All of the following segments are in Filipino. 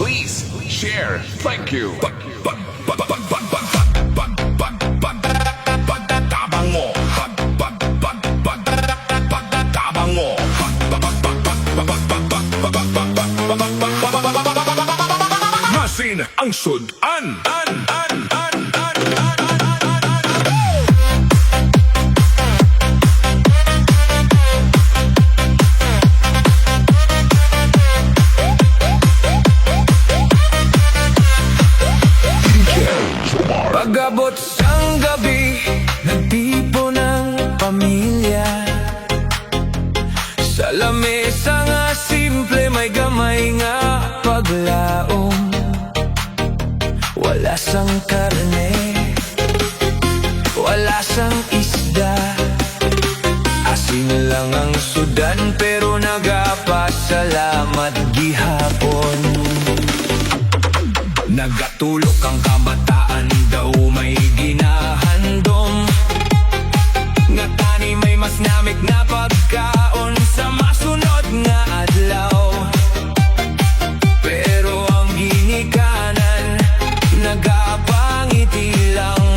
please share. Thank you. Pagtabang mo. Pagtabang mo. Masin ang sudan. Pag-abot sang gabi, nagtipo ng pamilya. Sa lamesa nga simple, may gamay nga paglaom. Wala sang karne, wala sang isda. Asin lang ang sudan, pero nagapasalamat gihapon. Nagatulog ang kabataan, daw may ginahandom. Nga tani may mas namik na pagkaon sa masunod nga adlaw. Pero ang ginikanan, nagapangiti lang.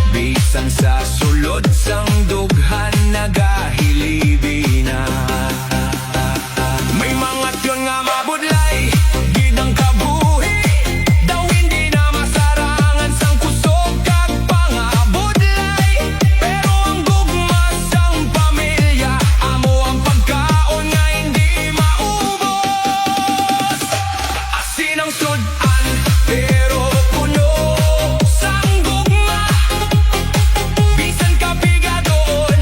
Bisan sa sulod sang dughan, nagahilibi na. May mga tiyon nga mabudlay, gidang kabuhi. Daw hindi na masarangan sang kusog kag pangabudlay. Pero ang gugma sang pamilya, amo ang pagkaon nga hindi maubos. Asin ang sudan, pero puno sang gugma. Bisan kapiga doon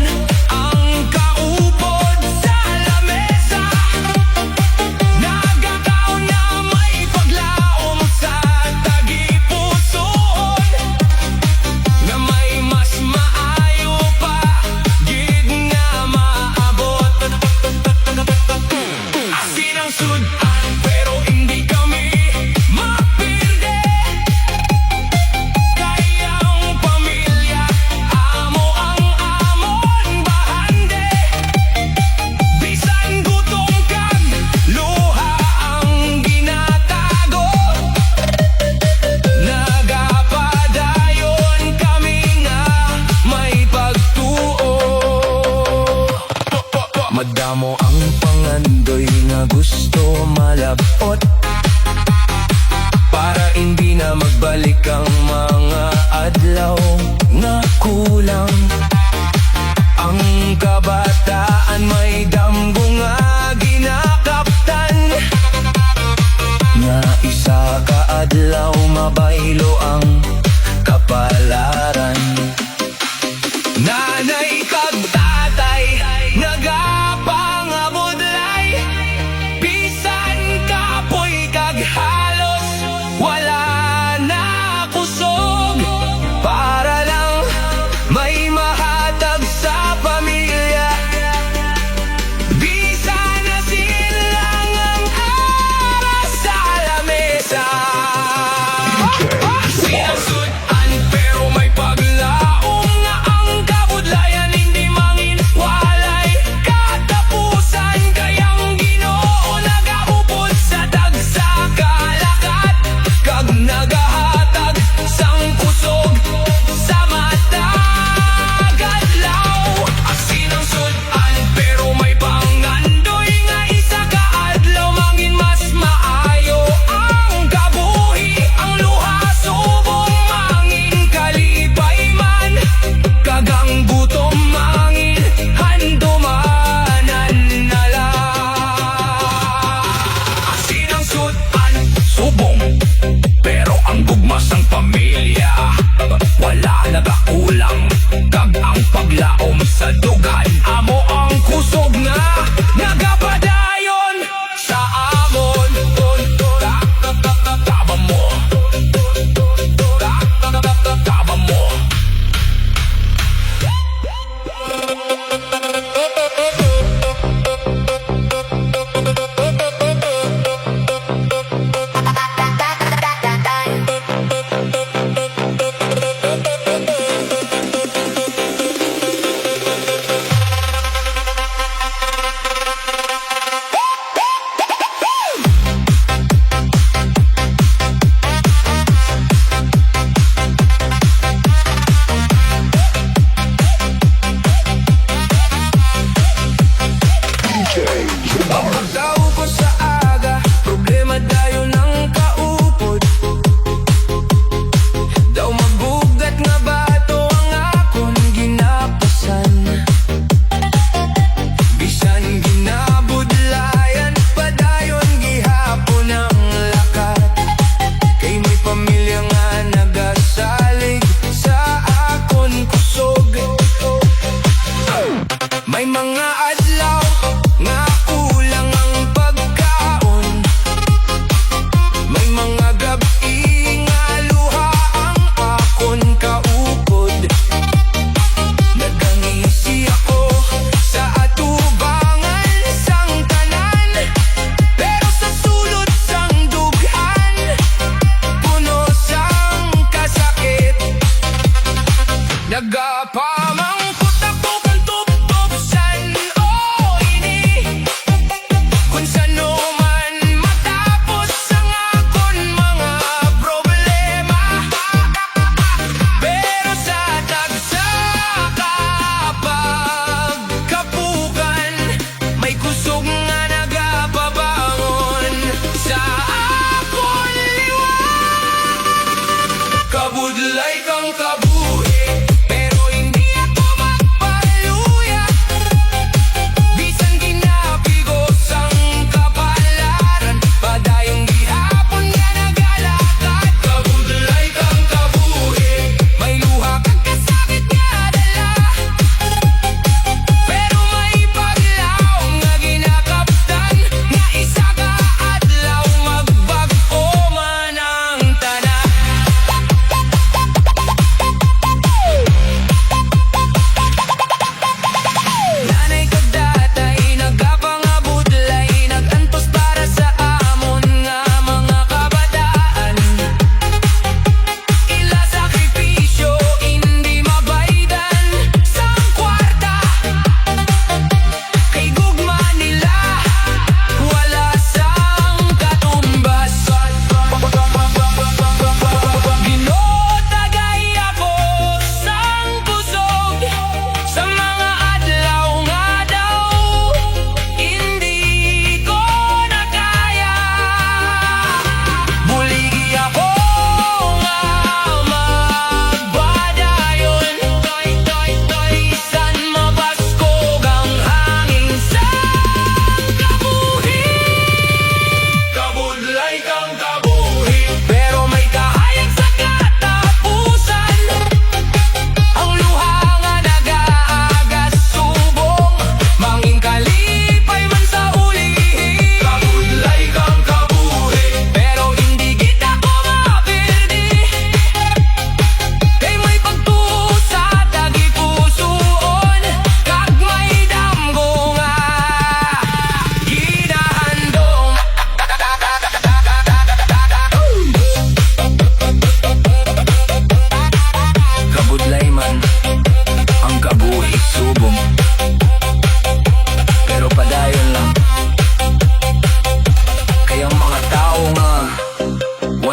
ang kaupod sa lamesa. Nagataon na may paglaom sa tagipusoon, na may mas maayo pa gid nga maabot. Asin ang sudan, pero hindi kami mapilde. Kaya ang pamilya, amo ang amon bahande. Bisan gutom kag luha ang ginatago, nagapadayon kami nga may pagtuo. Madamo ang pangandoy nga gusto malabot, para hindi na magbalik ang mga adlaw nga kulang. Ang kabataan may damgo nga ginakaptan, nga isa ka adlaw mabaylo ang kapalaran. Nanay kag tatay, nagapangabudlay. Bisan kapoy kag halos, wala na kusog. Para lang may mahatag sa pamilya. Bisan na silang ang aras sa lamesa.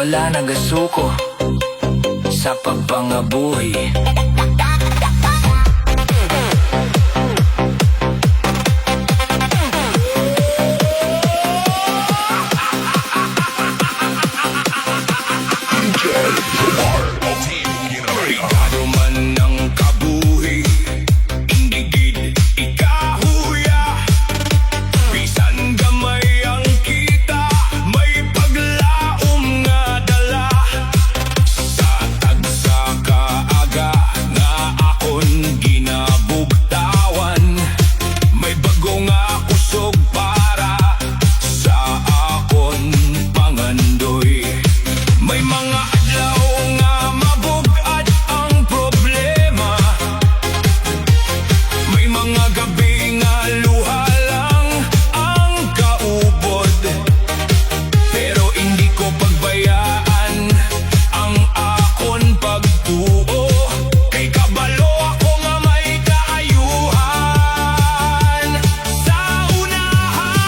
wala nagasuko sa pagpangabuhi. Brigado man ng kabuhi, indigid ikahuya. Bisan gamay ang kita, may paglaom nga dala. Sa tagsa kaaga nga akon ginabugtawan, may bago nga kusog para sa akon pangandoy. May mga adlaw nga mabugad ang problema, may mga gabi nga luha lang ang kaubod. Pero hindi ko pagbayaan ang akon pagtuo, kay kabalo ako nga may kaayuhan sa unahan.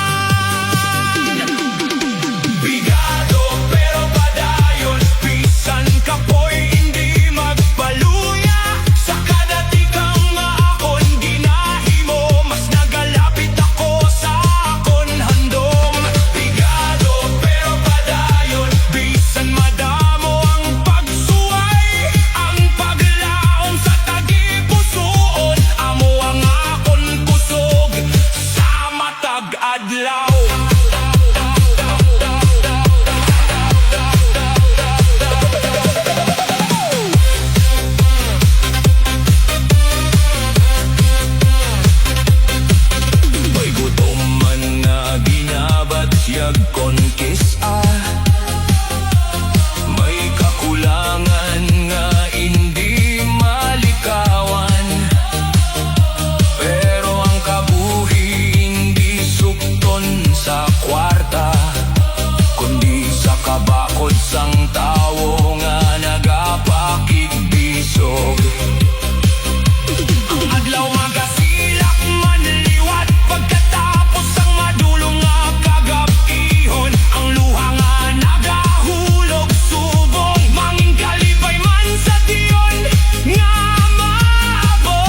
Brigado pero padayon, bisan kapoy hindi magpaluya. Sa kada tikang nga akon ginahimo, mas nagalapit ako sa akon handom. Brigado pero padayon, bisan madamo ang pagsuway, ang paglaom sa tagipusoon, amo ang akon kusog sa matag adlaw. May gutom man nga ginabat siyag konkisa, may kakulangan nga hindi malikawan. Pero ang kabuhi hindi sukton sa kwarta, kundi sa kabakod sang tawo nga nagapakigbisog. Ang adlaw magasilak manliwat, pagkatapos ang madulong nga kagabihon, ang luha nga nagahulog subong, manging kalipay man sa tiyon nga maabot.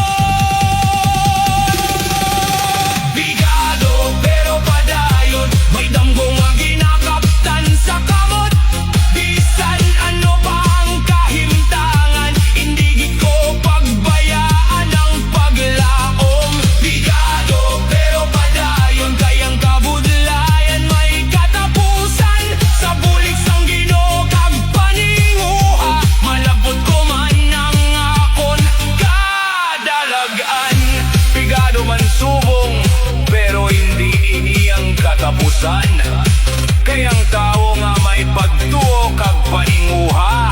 Brigado pero padayon, may damgo nga ginakaptan sa kamot. Bisan ano pa ang kahimtangan, hindi ko pagbayaan ang paglaom. Brigado pero padayon, kayang kabudlayan may katapusan. Sa bulik sang Ginoo kag paninguha, malabot ko man ang akon kadalagan. Brigado man subong, pero hindi ini ang katapusan. Kayang tao nga may pagtuo kag paninguha,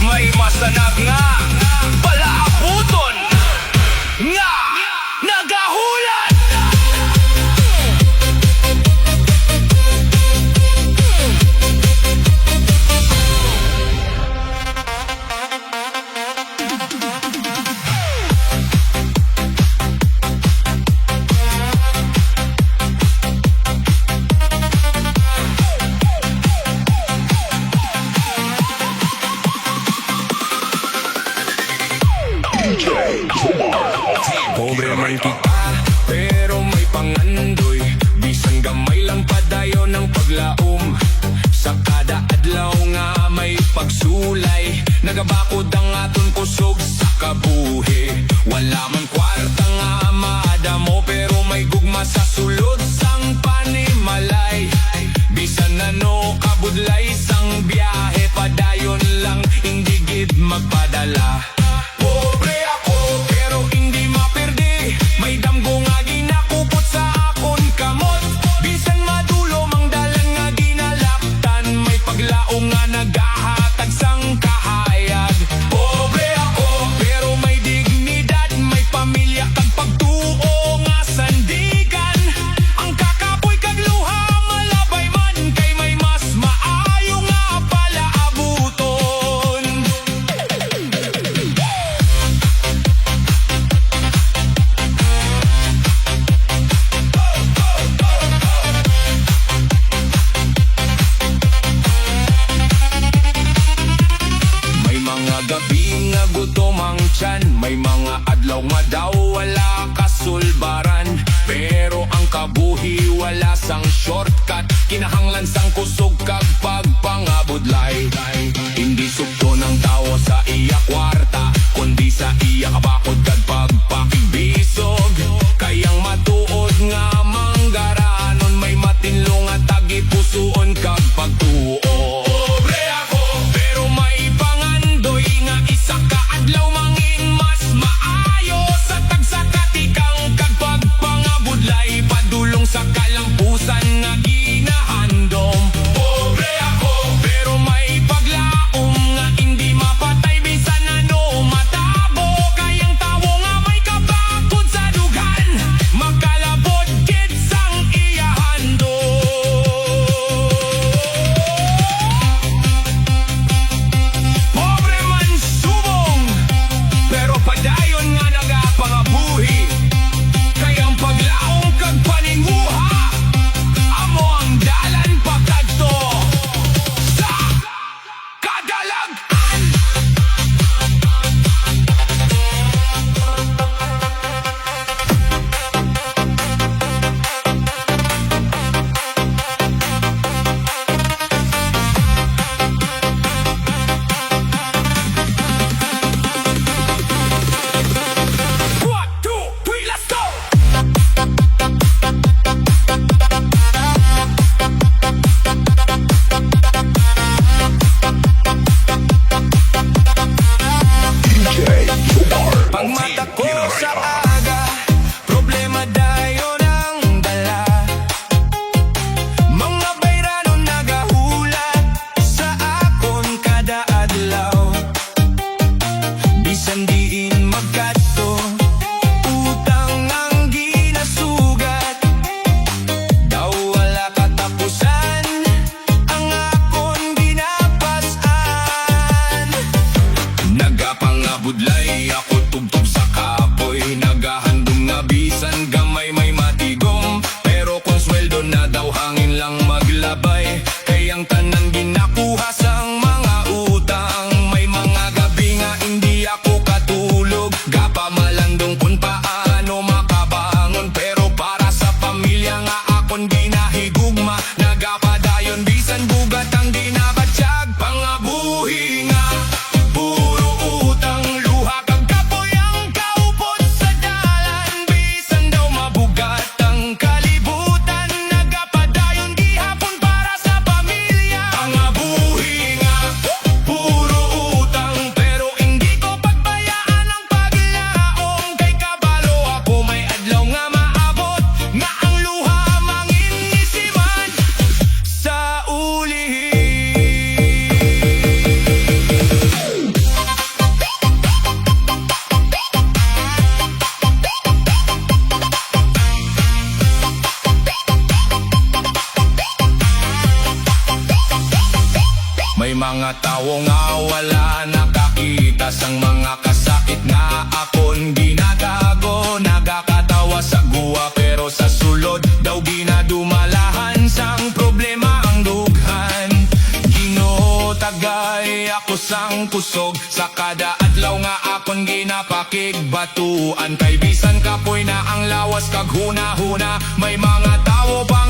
may masanag nga palaabuton nga nagahulat. Pobre man kita, pero may pangandoy. Bisan gamay lang padayon ng paglaom. Sa kada adlaw nga may pagsulay, nagabakod ang aton kusog sa kabuhi. Wala man kwarta nga maadamo, pero may gugma sa sulod sang panimalay. Bisan ano kabudlay sang biyahe, padayon lang hindi gid magpadala. Pobre ako pero hindi maperde, may damgo nga ginakupot sa akon kamot. Bisan madulo mang dalan nga ginalaptan, may paglaom nga nagahatag sang kahayag. Pobre ako pero may dignidad, may pamilya kag pagtuo nga sandigan. Ang kakapoy kag luha malabay man, kay may mas maayo kat kinahanglan sang kusog kag pagpangabudlay. Hindi sugto ng tao sa iya kwarta, kundi sa iya kabakod kag pagpakibisog. Kayang matuod nga manggaranon, may matinlong at tagipusoon kag pagtuo. Pobre ako, pero may pangandoy nga isa ka adlaw mangin mas maayo sa tagsakatikang kag pagpangabudlay, padulong sa kalampusan nga ginahandom. Pobre ako, pero may paglaom nga hindi mapatay bisan ano matabo. Kayang tawo nga may kabakod sa dugan, makalabot gid sang iya handom. Pobre man subong, pero padayon nga nagapangabuhi. Kayang paglaong kag paninguha, amo ang dalan pagkadto sa kadalagan. One, two, three, let's go! Pag mata ko sa aga, problema dayon ang dala. Mga bayrano nagahulat sa akon kada adlaw. Bisan diin magkadto, utang ang ginasugat. Daw wala katapusan ang akon ginapasan. Nagapangabudlay ako tubtub sa kapoy, nagahandom nga bisan gamay may matigom. Pero kung sweldo na daw hangin lang maglabay, kayang tanan ginakuha sang mga utang. May mga gabi nga hindi ako katulog, gapamalandong kung paano makabangon. Pero para sa pamilya nga akon ginahigugma, nagapadayon bisan bugat ang dinabatsyag. Pangabuhi nga puro utang, luha kag kapoy ang kaupot sa dalan. Bisan daw mabugat ang kalibutan, nagapadayon gihapon para sa pamilya. Pangabuhi nga puro utang, pero hindi ko pagbayaan ang paglaong. Kay kabalo ako may adlaw nga maabot, nga ang luha manginisiman sa ulihin. May mga tao nga wala nakakita sang mga kasakit nga akon ginatago. Nagakatawa sa guwa pero sa sulod daw ginadumalahan sang problema ang dughan. Ginoo tagay ako sang kusog sa kada adlaw nga akon ginapakigbatuan. Kay bisan kapoy na ang lawas kag huna-huna, may mga tao pa